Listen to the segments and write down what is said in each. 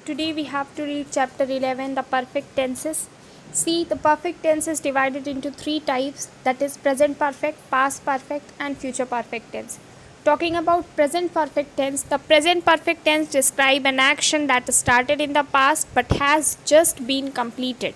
Today we have to read chapter 11, the perfect tenses. See, the perfect tense is divided into three types, that is present perfect, past perfect and future perfect tense. Talking about present perfect tense, the present perfect tense describe an action that started in the past but has just been completed.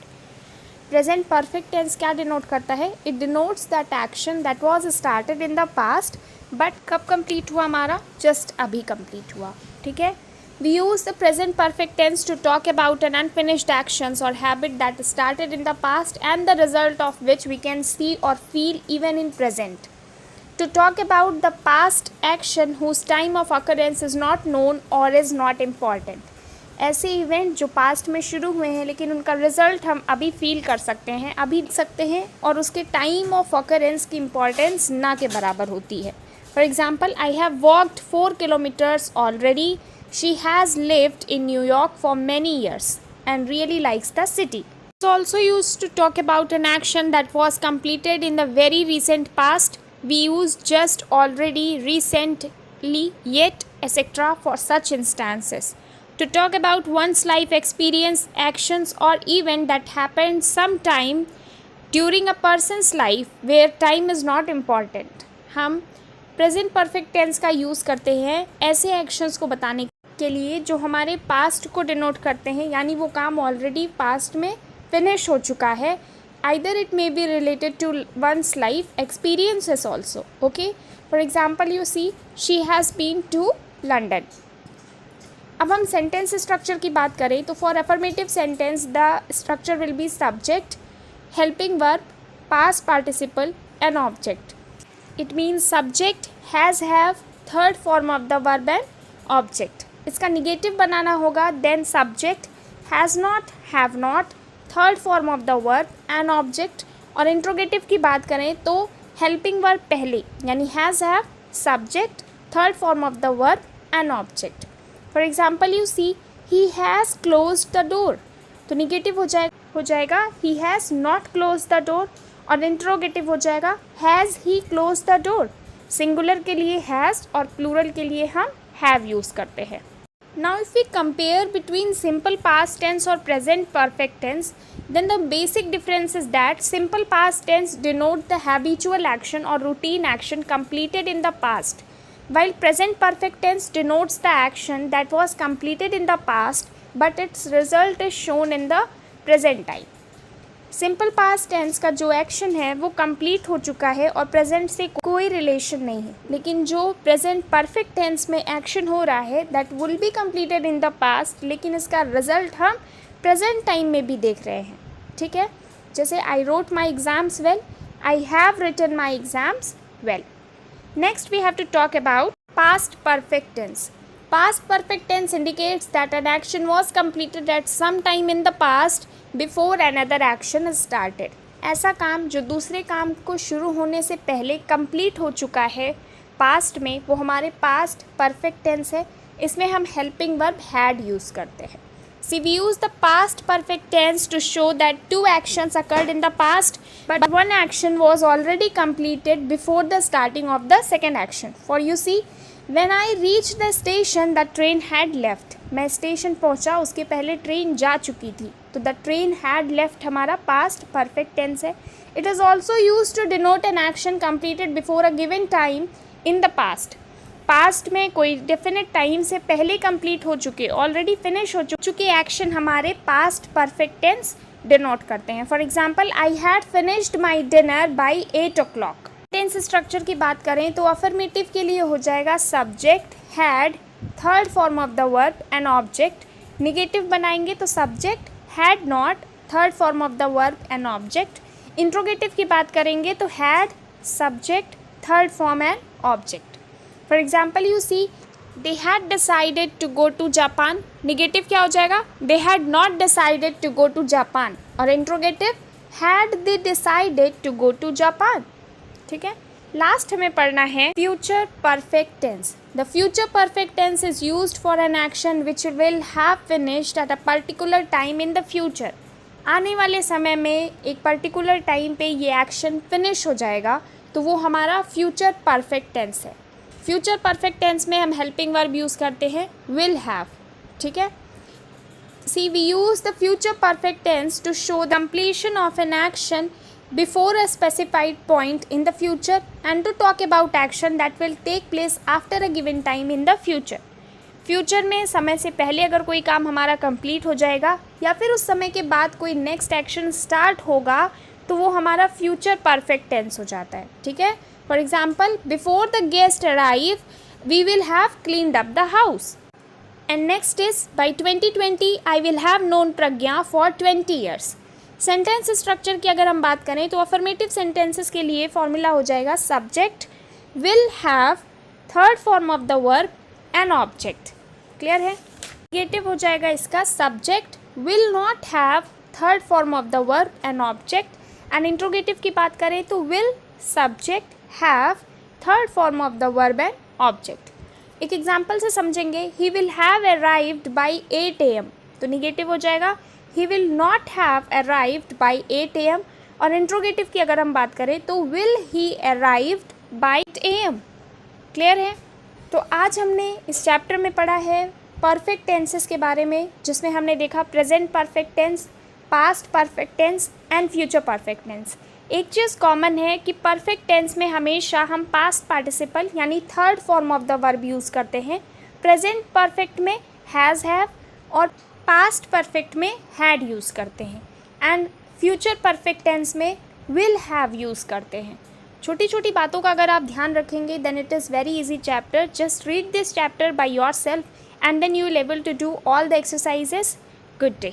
Present perfect tense क्या denote करता है? It denotes that action that was started in the past but कब complete हुआ हमारा? Just अभी complete हुआ. ठीक है. We use the present perfect tense to talk about an unfinished actions और habit that started in the past and the result of which we can see और feel even in present. To talk about the past action whose time of occurrence is not known or is not important. ऐसे event जो past में शुरू हुए हैं लेकिन उनका result हम अभी फील कर सकते हैं, अभी देख सकते हैं और उसके टाइम ऑफ ऑकरेंस की इम्पॉर्टेंस ना के बराबर होती है. For example, I have walked 4 kilometres already. She has lived in New York for many years and really likes the city. It's also use to talk about an action that was completed in the very recent past. We use just, already, recently, yet, etc. for such instances. To talk about one's life experience, actions or event that happened sometime during a person's life where time is not important. हम present perfect tense का use करते हैं ऐसे actions को बताने के लिए जो हमारे past को denote करते हैं, यानी वो काम already past में finish हो चुका है. Either it may be related to one's life experiences also. Okay. For example, you see, she has been to London. अब हम सेंटेंस स्ट्रक्चर की बात करें तो for affirmative sentence the structure will be subject, helping verb, past participle and object. It means subject, has, have, third form of the verb and object. इसका negative बनाना होगा then subject, has not, have not, third form of the verb and object. और interrogative की बात करें तो helping verb पहले यानी has, have, subject, third form of the verb and object. For example, you C, he has close the door. तो negative हो जाएगा he has not close the door और इंट्रोगेटिव हो जाएगा has he close the door. Singular के लिए has और plural के लिए हम हैव यूज़ करते हैं. Now if we compare between simple past tense or present perfect tense, then the basic difference is that simple past tense denote the habitual action or routine action completed in the past, while present perfect tense denotes the action that was completed in the past but its result is shown in the present time. Simple past tense का जो action है वो complete हो चुका है और present से कोई रिलेशन नहीं है, लेकिन जो प्रेजेंट परफेक्ट टेंस में एक्शन हो रहा है that will be completed in the past, लेकिन इसका रिजल्ट हम प्रेजेंट टाइम में भी देख रहे हैं. ठीक है. जैसे I wrote my exams well, I have written my exams well. Next we have to talk about past perfect tense. Past perfect tense indicates that an action was completed at some time in the past before another action is started. ऐसा काम जो दूसरे काम को शुरू होने से पहले कंप्लीट हो चुका है पास्ट में, वो हमारे पास्ट परफेक्ट टेंस है. इसमें हम हेल्पिंग वर्ब हैड यूज़ करते हैं. See, we use the past perfect tense to show that two actions occurred in the past, but one action was already completed before the starting of the second action. For you see, When I reached the station, the train had left. मैं station पहुंचा, उसके पहले train जा चुकी थी. तो the train had left हमारा past perfect tense है. It is also use to denote an action completed before a given time in the past. पास्ट में कोई डेफिनेट टाइम से पहले कंप्लीट हो चुके, ऑलरेडी फिनिश हो चुके एक्शन हमारे पास्ट परफेक्ट टेंस डिनोट करते हैं. For example, I had finished my dinner by 8 o'clock. Tense structure की बात करें तो अफर्मेटिव के लिए हो जाएगा subject, had, third form of the verb and object. Negative बनाएंगे तो subject, had not, third form of the verb and object. Interrogative की बात करेंगे तो had, subject, third form and object. For example, you see, they had decided to go to Japan. Negative क्या हो जाएगा? They had not decided to go to Japan. और interrogative, had they decided to go to Japan. ठीक है. Last हमें पढ़ना है future perfect tense. The future perfect tense is used for an action which will have finished at a particular time in the future. आने वाले समय में एक पर्टिकुलर टाइम पे ये एक्शन फिनिश हो जाएगा, तो वो हमारा फ्यूचर परफेक्ट टेंस है. फ्यूचर परफेक्ट टेंस में हम हेल्पिंग वर्ब यूज़ करते हैं विल हैव. ठीक है. See, we use the future perfect tense to show the completion of an action before a specified point in the future and to talk about action that will take place after a given time in the future. Future में समय से पहले अगर कोई काम हमारा complete हो जाएगा या फिर उस समय के बाद कोई नेक्स्ट एक्शन स्टार्ट होगा तो वो हमारा फ्यूचर परफेक्ट टेंस हो जाता है. ठीक है. For example, before the guest arrive we will have cleaned up the house. And next is by 2020 I will have known Pragya for 20 years. Sentence structure की अगर हम बात करें तो अफर्मेटिव सेंटेंसेस के लिए फॉर्मूला हो जाएगा subject will have, third form of the verb an object. Clear है. नेगेटिव हो जाएगा इसका subject will not have, third form of the verb an object. And interrogative की बात करें तो will, subject, have, third form of the verb and object. एक example से समझेंगे. He will have arrived by 8 AM. तो निगेटिव हो जाएगा he will not have arrived by 8 AM. और इंट्रोगेटिव की अगर हम बात करें तो will he arrived by 8 AM. Clear है. तो आज हमने इस चैप्टर में पढ़ा है परफेक्ट टेंसेस के बारे में, जिसमें हमने देखा present perfect tense, past perfect tense and future perfect tense. एक चीज़ कॉमन है कि परफेक्ट टेंस में हमेशा हम पास्ट पार्टिसिपल यानी third form of the verb use करते हैं. प्रेजेंट परफेक्ट में हैज़, हैव और पास्ट परफेक्ट में हैड यूज़ करते हैं. एंड फ्यूचर परफेक्ट टेंस में विल हैव यूज़ करते हैं. छोटी छोटी बातों का अगर आप ध्यान रखेंगे then it is very easy chapter. Just read this chapter by yourself and then you will able to do all the exercises. Good day.